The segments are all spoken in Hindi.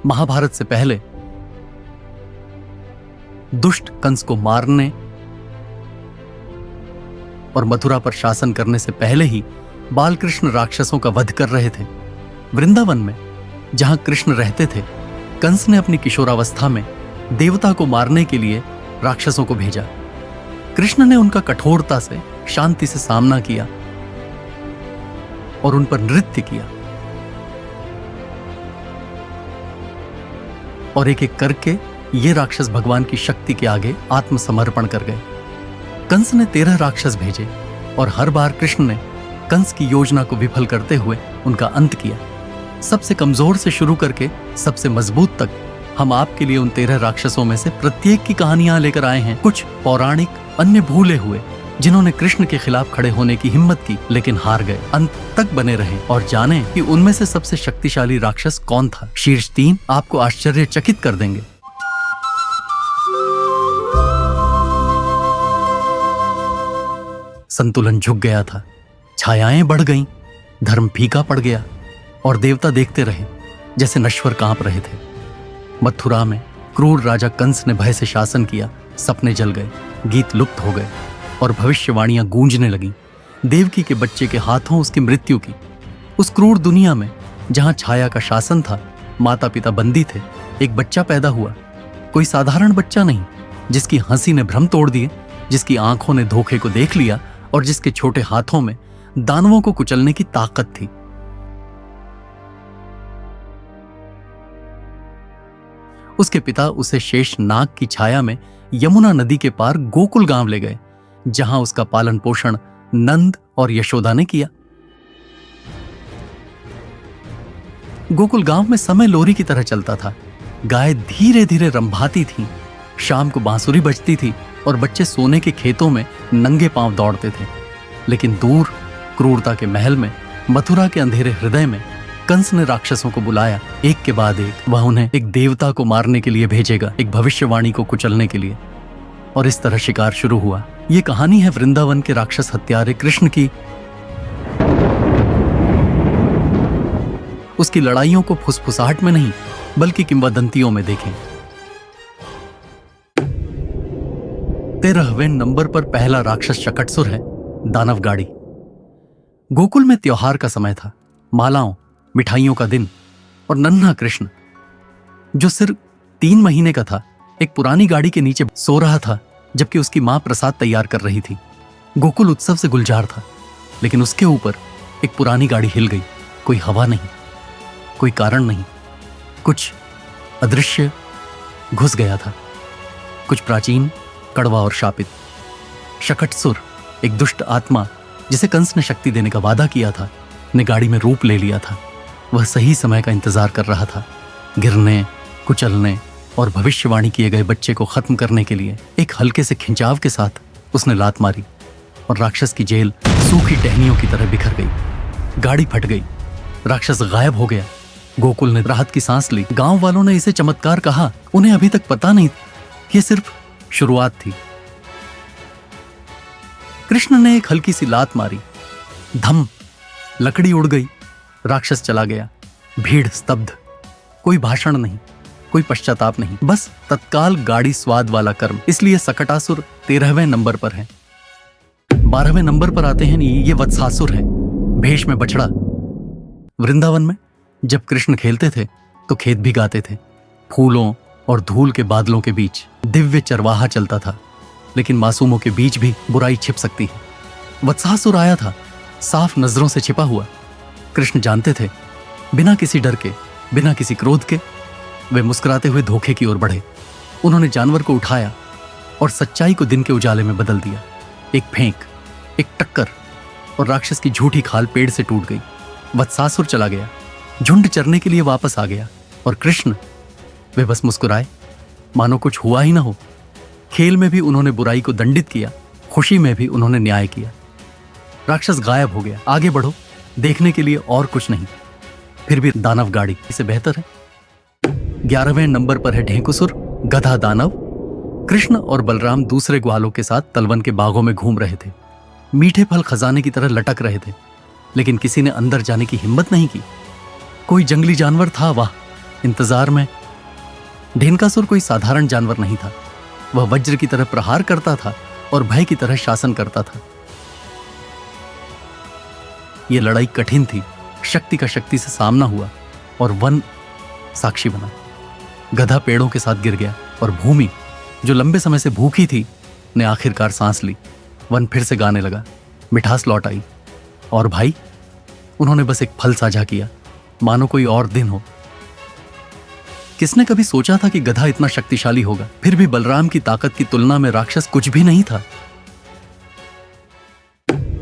महाभारत से पहले दुष्ट कंस को मारने और मथुरा पर शासन करने से पहले ही बालकृष्ण राक्षसों का वध कर रहे थे। वृंदावन में जहां कृष्ण रहते थे, कंस ने अपनी किशोरावस्था में देवता को मारने के लिए राक्षसों को भेजा। कृष्ण ने उनका कठोरता से, शांति से सामना किया और उन पर नृत्य किया और एक एक करके ये राक्षस भगवान की शक्ति के आगे आत्मसमर्पण कर गए। कंस ने 13 राक्षस भेजे और हर बार कृष्ण ने कंस की योजना को विफल करते हुए उनका अंत किया। सबसे कमजोर से शुरू करके सबसे मजबूत तक हम आपके लिए उन 13 राक्षसों में से प्रत्येक की कहानियां लेकर आए हैं। कुछ पौराणिक, अन्य भूले हुए, जिन्होंने कृष्ण के खिलाफ खड़े होने की हिम्मत की लेकिन हार गए। अंत तक बने रहें और जानें कि उनमें से सबसे शक्तिशाली राक्षस कौन था। शीर्ष 3 आपको आश्चर्यचकित कर देंगे। संतुलन झुक गया था, छायाएं बढ़ गईं, धर्म फीका पड़ गया और देवता देखते रहे जैसे नश्वर कांप रहे थे। मथुरा में क्रूर राजा कंस ने भय से शासन किया, सपने जल गए, गीत लुप्त हो गए और भविष्यवाणियां गूंजने लगीं। देवकी के बच्चे के हाथों उसकी मृत्यु की। उस क्रूर दुनिया में जहां छाया का शासन था, माता पिता बंदी थे, एक बच्चा पैदा हुआ। कोई साधारण बच्चा नहीं, जिसकी हंसी ने भ्रम तोड़ दिए, जिसकी आंखों ने धोखे को देख लिया और जिसके छोटे हाथों में दानवों को कुचलने की ताकत थी। उसके पिता उसे शेष नाग की छाया में यमुना नदी के पार गोकुल गांव ले गए, जहां उसका पालन पोषण नंद और यशोदा ने किया। गोकुल गांव में समय लोरी की तरह चलता था। गाय धीरे धीरे रंभाती थीं, शाम को बांसुरी बजती थी और बच्चे सोने के खेतों में नंगे पांव दौड़ते थे। लेकिन दूर क्रूरता के महल में, मथुरा के अंधेरे हृदय में कंस ने राक्षसों को बुलाया, एक के बाद एक। वह उन्हें एक देवता को मारने के लिए भेजेगा, एक भविष्यवाणी को कुचलने के लिए। और इस तरह शिकार शुरू हुआ। यह कहानी है वृंदावन के राक्षस हत्यारे कृष्ण की। उसकी लड़ाइयों को फुसफुसाहट में नहीं, बल्कि किंवदंतियों में देखें। 13वें नंबर पर पहला राक्षस शकटसुर है, दानव गाड़ी। गोकुल में त्योहार का समय था, मालाओं, मिठाइयों का दिन, और नन्हा कृष्ण, जो सिर्फ 3 महीने का था, एक पुरानी गाड़ी के नीचे सो रहा था, जबकि उसकी मां प्रसाद तैयार कर रही थी। गोकुल उत्सव से गुलजार था, लेकिन उसके ऊपर एक पुरानी गाड़ी हिल गई। कोई हवा नहीं, कोई कारण नहीं, कुछ अदृश्य घुस गया था, कुछ प्राचीन, कड़वा और शापित। शकटसुर, एक दुष्ट आत्मा जिसे कंस ने शक्ति देने का वादा किया था, ने गाड़ी में रूप ले लिया था। वह सही समय का इंतजार कर रहा था, गिरने, कुचलने और भविष्यवाणी किए गए बच्चे को खत्म करने के लिए। एक हल्के से खिंचाव के साथ उसने लात मारी और राक्षस की जेल सूखी टहनियों की तरह बिखर गई। गाड़ी फट गई, राक्षस गायब हो गया। गोकुल ने राहत की सांस ली। गांव वालों ने इसे चमत्कार कहा। उन्हें अभी तक पता नहीं कि यह सिर्फ शुरुआत थी। कृष्ण ने एक हल्की सी लात मारी, धम, लकड़ी उड़ गई, राक्षस चला गया। भीड़ स्तब्ध, कोई भाषण नहीं, कोई पश्चाताप नहीं, बस तत्काल गाड़ी स्वाद वाला कर्म। इसलिए सकटासुर 13वें नंबर पर है। 12वें नंबर पर आते हैं ये वत्सासुर है, भेष में बछड़ा। वृंदावन में जब कृष्ण खेलते थे तो खेत भी गाते थे। फूलों और धूल के बादलों के बीच दिव्य चरवाहा चलता था, लेकिन मासूमों के बीच भी बुराई छिप सकती है। वत्सासुर आया था, साफ नजरों से छिपा हुआ। कृष्ण जानते थे, बिना किसी डर के, बिना किसी क्रोध के, वे मुस्कुराते हुए धोखे की ओर बढ़े। उन्होंने जानवर को उठाया और सच्चाई को दिन के उजाले में बदल दिया। एक फेंक, एक टक्कर, और राक्षस की झूठी खाल पेड़ से टूट गई। वत्सासुर चला गया, झुंड चरने के लिए वापस आ गया, और कृष्ण, वे बस मुस्कुराए, मानो कुछ हुआ ही ना हो। खेल में भी उन्होंने बुराई को दंडित किया, खुशी में भी उन्होंने न्याय किया। राक्षस गायब हो गया। आगे बढ़ो, देखने के लिए और कुछ नहीं। फिर भी दानव गाड़ी इससे बेहतर है। 11वें नंबर पर है ढेंकुसुर, गधा दानव। कृष्ण और बलराम दूसरे ग्वालों के साथ तलवन के बागों में घूम रहे थे। मीठे फल खजाने की तरह लटक रहे थे, लेकिन किसी ने अंदर जाने की हिम्मत नहीं की। कोई जंगली जानवर था, वाह, इंतजार में। ढेनकासुर कोई साधारण जानवर नहीं था। वह वज्र की तरह प्रहार करता था और भय की तरह शासन करता था। यह लड़ाई कठिन थी। शक्ति का शक्ति से सामना हुआ और वन साक्षी बना। गधा पेड़ों के साथ गिर गया और भूमि, जो लंबे समय से भूखी थी, ने आखिरकार सांस ली। वन फिर से गाने लगा। मिठास लौट आई। और भाई, उन्होंने बस एक फल साझा किया, मानो कोई और दिन हो। किसने कभी सोचा था कि गधा इतना शक्तिशाली होगा? फिर भी बलराम की ताकत की तुलना में राक्षस कुछ भी नहीं था।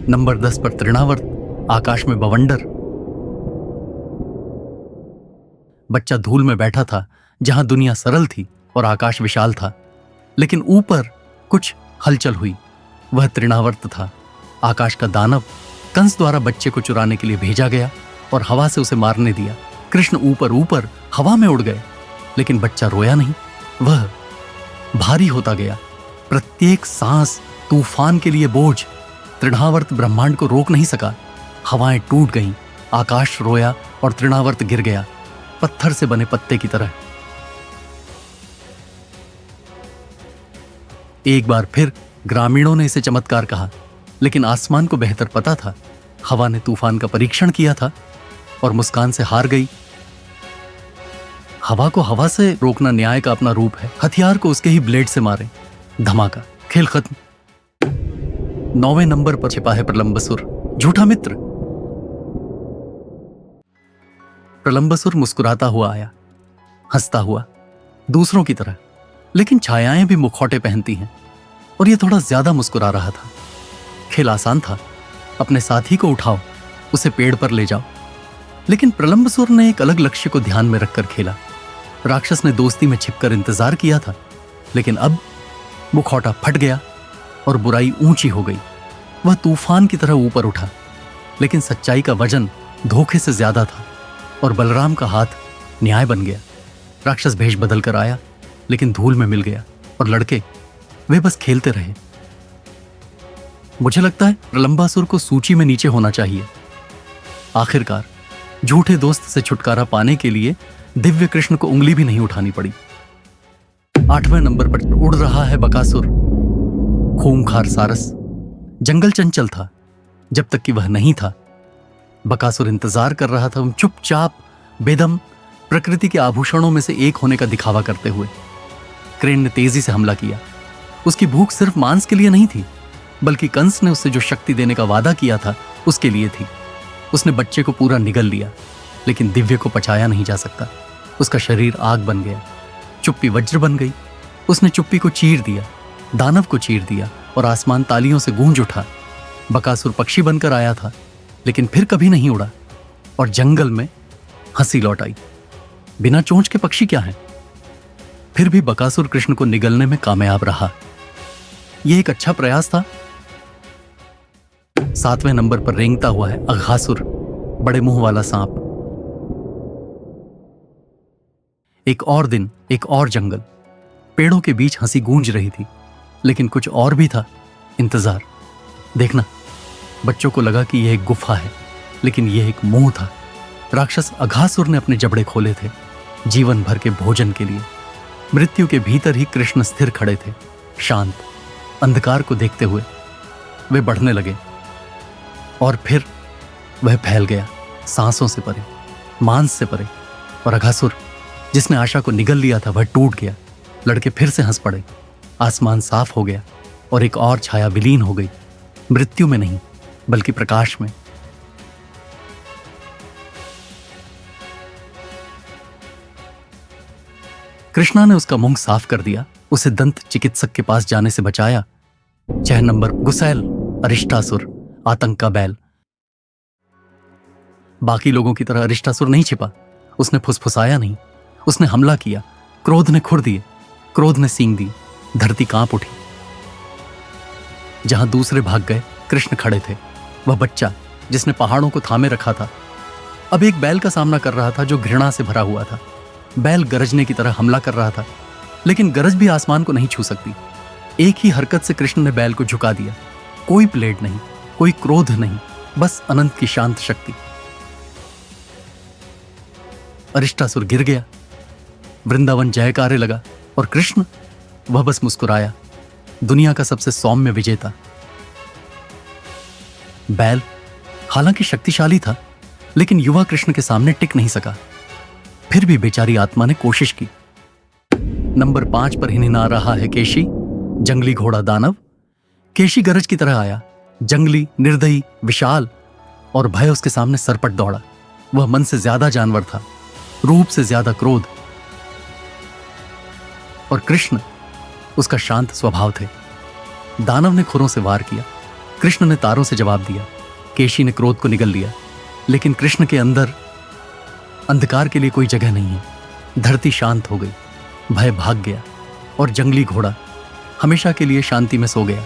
नंबर 10 पर तृणावर्त, आकाश में बवंडर। बच्चा धूल में बैठा था, जहां दुनिया सरल थी और आकाश विशाल था। लेकिन ऊपर कुछ हलचल हुई। वह तृणावर्त था, आकाश का दानव। कंस द्वारा बच्चे को चुराने के लिए भेजा गया और हवा से उसे मारने दिया। कृष्ण ऊपर ऊपर हवा में उड़ गए, लेकिन बच्चा रोया नहीं। वह भारी होता गया, प्रत्येक सांस तूफान के लिए बोझ। तृणावर्त ब्रह्मांड को रोक नहीं सका। हवाएं टूट गईं, आकाश रोया और तृणावर्त गिर गया, पत्थर से बने पत्ते की तरह। एक बार फिर ग्रामीणों ने इसे चमत्कार कहा, लेकिन आसमान को बेहतर पता था। हवा ने तूफान का परीक्षण किया था और मुस्कान से हार गई। हवा को हवा से रोकना न्याय का अपना रूप है। हथियार को उसके ही ब्लेड से मारे। धमाका, खेल खत्म। 9वें नंबर पर छिपा है प्रलंबसुर, झूठा मित्र। प्रलंबसुर मुस्कुराता हुआ आया, हंसता हुआ, दूसरों की तरह। लेकिन छायाएं भी मुखौटे पहनती हैं, और यह थोड़ा ज्यादा मुस्कुरा रहा था। खेल आसान था। अपने साथी को उठाओ, उसे पेड़ पर ले जाओ। लेकिन प्रलंबसुर ने एक अलग लक्ष्य को ध्यान में रखकर खेला। राक्षस ने दोस्ती में छिपकर इंतजार किया था, लेकिन अब मुखौटा फट गया और बुराई ऊंची हो गई। वह तूफान की तरह ऊपर उठा, लेकिन सच्चाई का वजन धोखे से ज्यादा था और बलराम का हाथ न्याय बन गया। राक्षस भेष बदल कर आया, लेकिन धूल में मिल गया और लड़के, वे बस खेलते रहे। मुझे लगता है प्रलंबासुर को सूची में नीचे होना चाहिए। आखिरकार झूठे दोस्त से छुटकारा पाने के लिए दिव्य कृष्ण को उंगली भी नहीं उठानी पड़ी। 8वें नंबर पर उड़ रहा है बकासुर, खूंखार सारस। जंगल चंचल था जब तक कि वह नहीं था। बकासुर इंतजार कर रहा था, चुपचाप, बेदम, प्रकृति के आभूषणों में से एक होने का दिखावा करते हुए। क्रेन ने तेजी से हमला किया। उसकी भूख सिर्फ मांस के लिए नहीं थी, बल्कि कंस ने उससे जो शक्ति देने का वादा किया था उसके लिए थी। उसने बच्चे को पूरा निगल लिया, लेकिन दिव्य को पचाया नहीं जा सकता। उसका शरीर आग बन गया, चुप्पी वज्र बन गई। उसने चुप्पी को चीर दिया, दानव को चीर दिया, और आसमान तालियों से गूंज उठा। बकासुर पक्षी बनकर आया था, लेकिन फिर कभी नहीं उड़ा, और जंगल में हंसी लौट आई। बिना चोंच के पक्षी क्या है? फिर भी बकासुर कृष्ण को निगलने में कामयाब रहा। यह एक अच्छा प्रयास था। 7वें नंबर पर रेंगता हुआ है अघासुर, बड़े मुंह वाला सांप। एक और दिन, एक और जंगल। पेड़ों के बीच हंसी गूंज रही थी, लेकिन कुछ और भी था, इंतजार। देखना, बच्चों को लगा कि यह एक गुफा है, लेकिन यह एक मुंह था। राक्षस अघासुर ने अपने जबड़े खोले थे, जीवन भर के भोजन के लिए। मृत्यु के भीतर ही कृष्ण स्थिर खड़े थे, शांत, अंधकार को देखते हुए। वे बढ़ने लगे, और फिर वह फैल गया, सांसों से परे, मांस से परे। और अघासुर, जिसने आशा को निगल लिया था, वह टूट गया। लड़के फिर से हंस पड़े। आसमान साफ हो गया और एक और छाया विलीन हो गई, मृत्यु में नहीं, बल्कि प्रकाश में। कृष्णा ने उसका मुंह साफ कर दिया, उसे दंत चिकित्सक के पास जाने से बचाया। 6 नंबर गुसैल, अरिष्टासुर, आतंक का बैल। बाकी लोगों की तरह अरिष्टासुर नहीं छिपा। उसने फुसफुसाया नहीं, उसने हमला किया। क्रोध ने खुर दिए, क्रोध ने सींग दी। धरती कांप उठी। जहां दूसरे भाग गए, कृष्ण खड़े थे। वह बच्चा जिसने पहाड़ों को थामे रखा था, अब एक बैल का सामना कर रहा था जो घृणा से भरा हुआ था। बैल गरजने की तरह हमला कर रहा था, लेकिन गरज भी आसमान को नहीं छू सकती। एक ही हरकत से कृष्ण ने बैल को झुका दिया। कोई प्लेट नहीं, कोई क्रोध नहीं, बस अनंत की शांत शक्ति। अरिष्टासुर गिर गया, वृंदावन जयकारे लगा और कृष्ण, वह बस मुस्कुराया, दुनिया का सबसे सौम्य विजेता। बैल हालांकि शक्तिशाली था, लेकिन युवा कृष्ण के सामने टिक नहीं सका। फिर भी बेचारी आत्मा ने कोशिश की। नंबर 5 पर हिनहिना रहा है केशी, जंगली घोड़ा दानव। केशी गरज की तरह आया, जंगली, निर्दयी, विशाल, और भय उसके सामने सरपट दौड़ा। वह मन से ज्यादा जानवर था, रूप से ज्यादा क्रोध, और कृष्ण उसका शांत स्वभाव थे। दानव ने खुरों से वार किया, कृष्ण ने तारों से जवाब दिया। केशी ने क्रोध को निगल लिया, लेकिन कृष्ण के अंदर अंधकार के लिए कोई जगह नहीं है। धरती शांत हो गई, भय भाग गया, और जंगली घोड़ा हमेशा के लिए शांति में सो गया।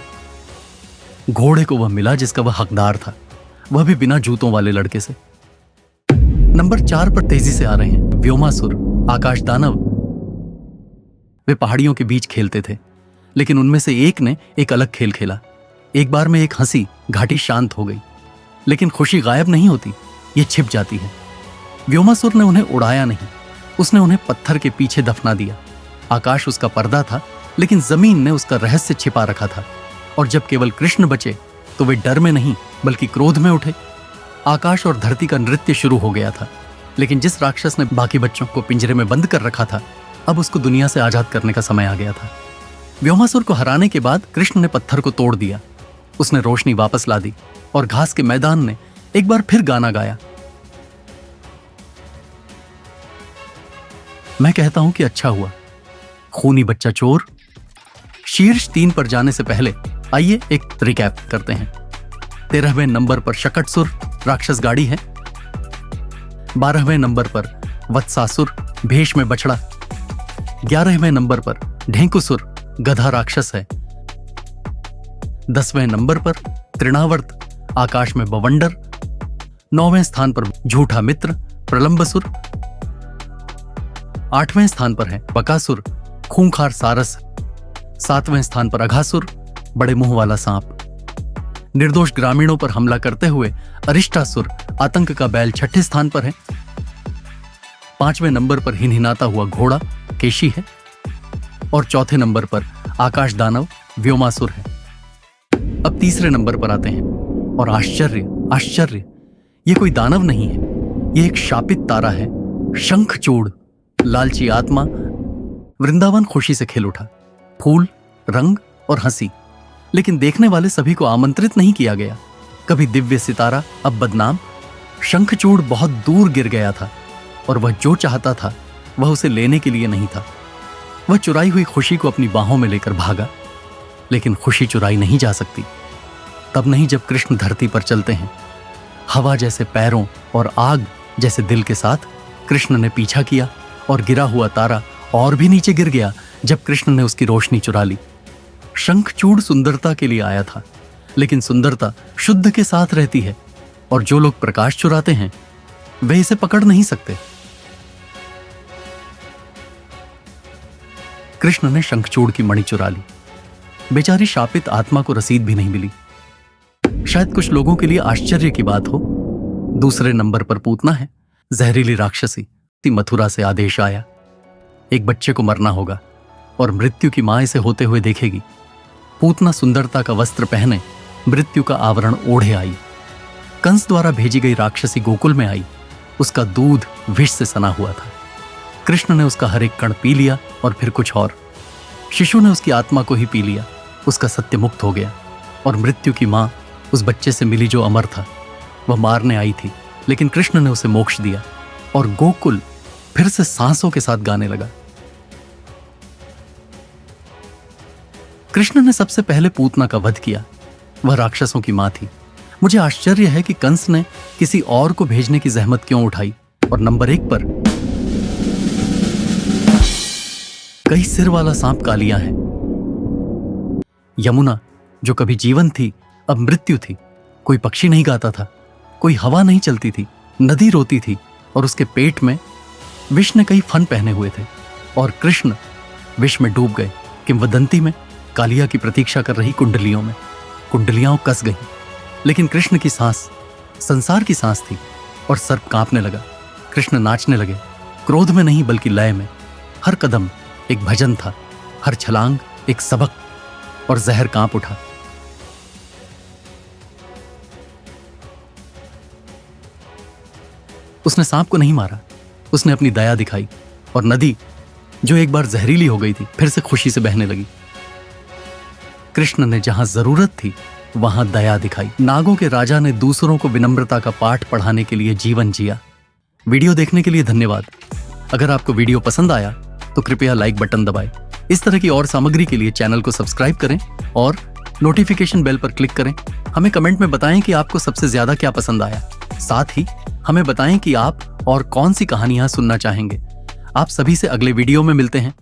घोड़े को वह मिला जिसका वह हकदार था, वह भी बिना जूतों वाले लड़के से। नंबर 4 पर तेजी से आ रहे हैं व्योमासुर, आकाश दानव। वे पहाड़ियों के बीच खेलते थे, लेकिन उनमें से एक ने एक अलग खेल खेला। एक बार में एक हंसी, घाटी शांत हो गई, लेकिन खुशी गायब नहीं होती, ये छिप जाती है। व्योमासुर ने उन्हें उड़ाया नहीं, उसने उन्हें पत्थर के पीछे दफना दिया। आकाश उसका पर्दा था, लेकिन जमीन ने उसका रहस्य छिपा रखा था। और जब केवल कृष्ण बचे तो वे डर में नहीं बल्कि क्रोध में उठे। आकाश और धरती का नृत्य शुरू हो गया था, लेकिन जिस राक्षस ने बाकी बच्चों को पिंजरे में बंद कर रखा था, अब उसको दुनिया से आजाद करने का समय आ गया था। व्योमासुर को हराने के बाद कृष्ण ने पत्थर को तोड़ दिया, उसने रोशनी वापस ला दी, और घास के मैदान ने एक बार फिर गाना गाया। मैं कहता हूं कि अच्छा हुआ। खूनी बच्चा चोर। शीर्ष 3 पर जाने से पहले आइए एक रिकैप करते हैं। 13वें नंबर पर शकटसुर, राक्षस गाड़ी है। 12वें नंबर पर वत्सासुर, भेष में बछड़ा। 11वें नंबर पर ढेंकुसुर, गधा राक्षस है। 10वें नंबर पर तृणावर्त, आकाश में बवंडर। 9वें स्थान पर झूठा मित्र, प्रलंबसुर। 8वें स्थान पर है बकासुर, खूंखार सारस। 7वें स्थान पर अघासुर, बड़े मुंह वाला सांप। निर्दोष ग्रामीणों पर हमला करते हुए अरिष्टासुर, आतंक का बैल 6ठे स्थान पर है। 5वें नंबर पर हिनहिनाता हुआ घोड़ा केशी है, और 4थे नंबर पर आकाश दानव व्योमासुर है। अब 3रे नंबर पर आते हैं, और आश्चर्य, ये कोई दानव नहीं है, ये एक शापित तारा है, शंखचूड़, लालची आत्मा। वृंदावन खुशी से खिल उठा, फूल, रंग और हंसी, लेकिन देखने वाले सभी को आमंत्रित नहीं किया गया। कभी दिव्य सितारा, अब बदनाम। शंखचूड़ बहुत दूर गिर गया था, और वह जो चाहता था वह उसे लेने के लिए नहीं था। वह चुराई हुई खुशी को अपनी बाहों में लेकर भागा, लेकिन खुशी चुराई नहीं जा सकती। तब नहीं जब कृष्ण धरती पर चलते हैं। हवा जैसे पैरों और आग जैसे दिल के साथ कृष्ण ने पीछा किया, और गिरा हुआ तारा और भी नीचे गिर गया जब कृष्ण ने उसकी रोशनी चुरा ली। शंखचूड़ सुंदरता के लिए आया था, लेकिन सुंदरता शुद्ध के साथ रहती है, और जो लोग प्रकाश चुराते हैं वे इसे पकड़ नहीं सकते। कृष्ण ने शंखचूड़ की मणि चुरा ली। बेचारी शापित आत्मा को रसीद भी नहीं मिली। शायद कुछ लोगों के लिए आश्चर्य की बात हो। 2रे नंबर पर पूतना है, जहरीली राक्षसी। मथुरा से आदेश आया, एक बच्चे को मरना होगा, और मृत्यु की मां इसे होते हुए देखेगी। पूतना सुंदरता का वस्त्र पहने मृत्यु का आवरण ओढ़े आई। कंस द्वारा भेजी गई राक्षसी गोकुल में आई, उसका दूध विष से सना हुआ था। कृष्ण ने उसका हर एक कण पी लिया, और फिर कुछ और। शिशु ने उसकी आत्मा को ही पी लिया, उसका सत्य मुक्त हो गया। और मृत्यु की मां उस बच्चे से मिली जो अमर था। वह मारने आई थी, लेकिन कृष्ण ने उसे मोक्ष दिया, और गोकुल फिर से सांसों के साथ गाने लगा। कृष्ण ने सबसे पहले पूतना का वध किया। वह राक्षसों की मां थी। मुझे आश्चर्य है कि कंस ने किसी और को भेजने की जहमत क्यों उठाई। और नंबर 1 पर कई सिर वाला सांप कालिया है। यमुना जो कभी जीवन थी अब मृत्यु थी। कोई पक्षी नहीं गाता था, कोई हवा नहीं चलती थी, नदी रोती थी, और उसके पेट में विष ने कई फन पहने हुए थे, और कृष्ण विष में डूब गए। किंवदंती में कालिया की प्रतीक्षा कर रही कुंडलियों में कुंडलियां कस गईं, लेकिन कृष्ण की सांस संसार की सांस थी, और सर्प कांपने लगा। कृष्ण नाचने लगे, क्रोध में नहीं बल्कि लय में। हर कदम एक भजन था, हर छलांग एक सबक, और जहर कांप उठा। उसने सांप को नहीं मारा, उसने अपनी दया दिखाई, और नदी जो एक बार जहरीली हो गई थी फिर से खुशी से बहने लगी। कृष्ण ने जहां जरूरत थी वहां दया दिखाई। नागों के राजा ने दूसरों को विनम्रता का पाठ पढ़ाने के लिए जीवन जिया। वीडियो देखने के लिए धन्यवाद। अगर आपको वीडियो पसंद आया तो कृपया लाइक बटन दबाएं। इस तरह की और सामग्री के लिए चैनल को सब्सक्राइब करें और नोटिफिकेशन बेल पर क्लिक करें। हमें कमेंट में बताएं कि आपको सबसे ज्यादा क्या पसंद आया। साथ ही हमें बताएं कि आप और कौन सी कहानियां सुनना चाहेंगे। आप सभी से अगले वीडियो में मिलते हैं।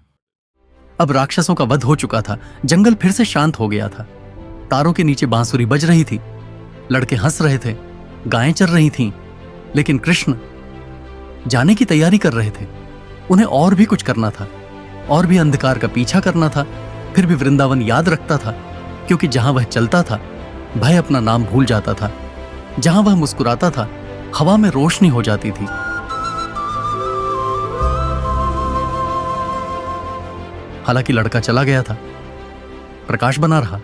अब राक्षसों का वध हो चुका था, जंगल फिर से शांत हो गया था। तारों के नीचे बांसुरी बज रही थी, लड़के हंस रहे थे, गायें चर रही थीं, लेकिन कृष्ण जाने की तैयारी कर रहे थे। उन्हें और भी कुछ करना था, और भी अंधकार का पीछा करना था। फिर भी वृंदावन याद रखता था, क्योंकि जहां वह चलता था भय अपना नाम भूल जाता था। जहां वह मुस्कुराता था हवा में रोशनी हो जाती थी। हालांकि लड़का चला गया था, प्रकाश बना रहा।